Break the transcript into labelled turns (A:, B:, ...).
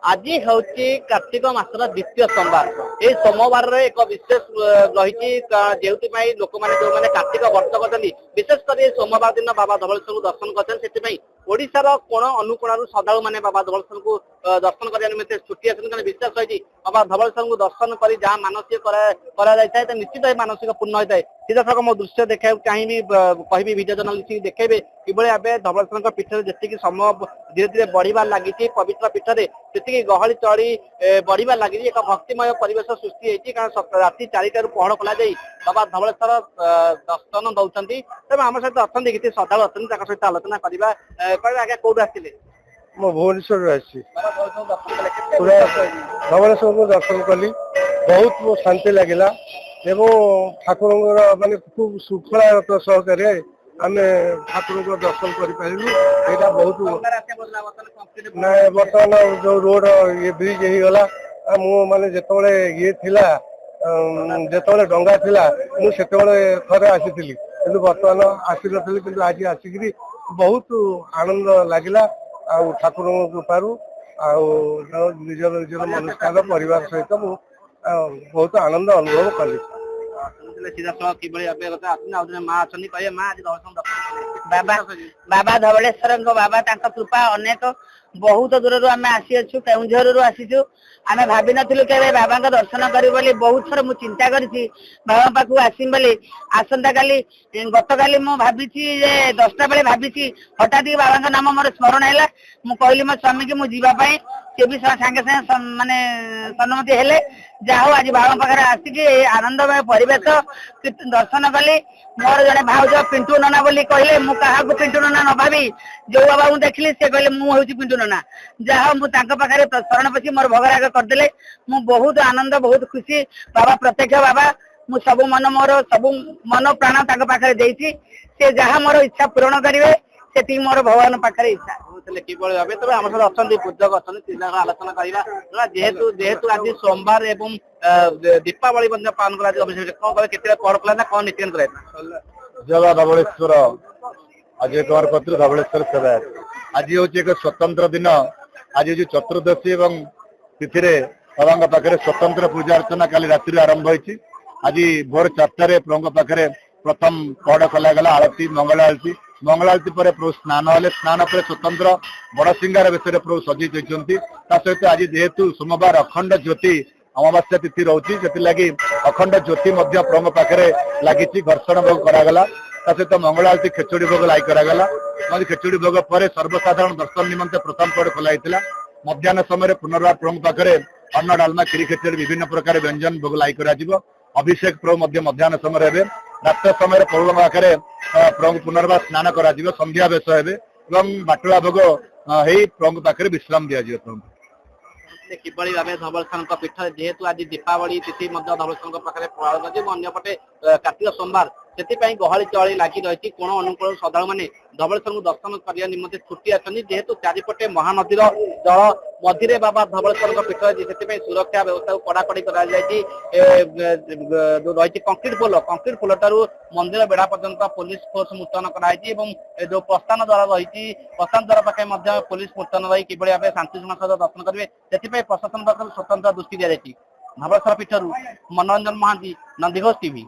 A: आज हूँ कार्तिक मासर द्वितीय सोमवार। ये सोमवार रे एक विशेष रही लोक मैंने जो मैंने कार्तिक व्रत कर विशेषकर सोमवार दिन बाबा धवलेश्वर को दर्शन कर ओडिशार कोण अनुकोण श्रद्धा मैंने बाबा धवलेश्वर को दर्शन करने निमित्त छुट्टी आसने विश्वास रही बाबा धवलेश्वर को दर्शन कर जहाँ मानसिक निश्चित मानसिक पूर्ण होता है। सीधासख मो दृश्य देखा चाहिए कहि भिडियो जर्नालीस्ट देखेबे कि भाव धवलेश्वर पीठ में जी समय धीरे धीरे बढ़िबार लगी पवित्र पीठ में जी गहली चढ़ी बढ़िबार लगी एक भक्तिमय परिवेश सृष्टि होती कारण राति 4टार पहड़ कल बाबा धवलेश्वर दर्शन दौरान तेज आम सहित अच्छा किसी श्रद्धा अच्छा सहित आलोचना करवा कह आगे कौट आसते
B: मो भुवनेश्वर धवलेश्वर को दर्शन कली बहुत शांति लगिला एवं ठाकुर माने खूब श्रृंखला सहकारे आम ठाकुर को दर्शन कर बहुत ना बर्तमान जो रोड ये ब्रिज होगा माने जिते ये थिला जिते डंगा थिला मुझे थे आसी बर्तमान आसी नी कि आज आसिक बहुत आनंद लगिला ठाकुर कृपारू निजर निजर मनुष्य परिवार सहित मु बहुत आनंद अनुभव कली।
C: बाबा धवलेश्वर बाबा कृपा अनेक बहुत दूर आम आसी केउझर आसीचु आम भावी नु के बाबा दर्शन करी बहुत थर मु चिंता करी बाबा पाखु आसम बोली आसंता काली गत काली मु भावी 10टा बेले भावी हठात बाबा नाम मोर स्मरण है मु कहली मो स्वामी की मुझे सी भी सागे सागे माने सम्मति हेले जाओ आज बाबा पाखे आसिक आनंदमय परिवेश दर्शन कली मोर जड़े भाज पिंटू नना बोली कहले मु क्या पिंटू नना न भावी जो बाबा मुझे देखली से कहले मुझे पिंटू नना जाओ मुझे शरण पशी मोर भोगराग करदे मु बहुत आनंद बहुत खुशी बाबा प्रत्यक्ष बाबा मु सब मन मोर सब मन प्राण पाखे देती से जहाँ मोर इच्छा पूरण करेंगे से मोर भगवान पाखे इच्छा
A: किभली भाव तब आम सहित अच्छा पूजक अच्छा आलोचना करवा जेहेतु जेहेतु आज सोमवार एवं दीपावली पालन कर कौन केते पहड़ कला कौन नीति
B: जय धवलेश्वर आज कुमार पत्र धवलेश्वर सेवायत आज हूँ एक स्वतंत्र दिन आज हूँ चतुर्दशी एवं तिथि बाबा पाखे स्वतंत्र पूजा अर्चना काली रात्रि आरंभ होती आज भोर 4टार प्रभु पाखे प्रथम पहड़ कलागला आरती मंगल आरती पर प्रभु स्नान हेले स्नान पर स्वतंत्र बड़ सिंगार विषय प्रभु सजी होती सहित आज जेहेतु सोमवार अखंड ज्योति अमावास्या तिथि रोचे से अखंड ज्योति प्रभु पाखे लगी घर्षण भोग करागला सहित मंगल आरती खेचुड़ी भोग लाई करागला खेचुड़ी भोग पर सर्वसाधारण दर्शन निमंते प्रथम पहड़ खोलाई मध्याह्न समय पुनर्वार प्रभु पाखे अन्न डालमा खीरी खेचुड़ी विभिन्न प्रकार व्यंजन भोग लाई कर अभिषेक प्रभु मध्याह्न समय हे रात्र समय प्रभु पाखे प्रभु पुनर्वार स्नान कर संध्या बेश हे बाटुला भोग प्रभु पाखे विश्राम दि प्रभु
A: किभली भाव धवलेश्वर पीठ जेहेतु आज दीपावली तिथि धवलेश्वर पाखे पालन करपटे कार्तिक सोमवार से गहली चली लगी रही कोण अनुकूल श्रद्धा मैंने धवलेश्वर को दर्शन करने निमंते छुट्टी आसनी जेहेतु चारिपटे महानदी जल मझे बाबा धवलेश्वर पीठ से सुरक्षा व्यवस्था कड़ाकड़ी कर रही कंक्रीट पोल ठारू मंदिर बेड़ा पर्यंत पुलिस फोर्स मुतयन कराई जो प्रस्थान द्वारा रही प्रस्थान द्वारा पाखे पुलिस मुतयन रही कि भाव शांतिपूर्ण सहित दर्शन करेंगे से प्रशासन पक्ष स्वतंत्र दृष्टि दी जाती। धवलेश्वर पीठरू मनोरंजन महांती, नंदीघोष टीवी।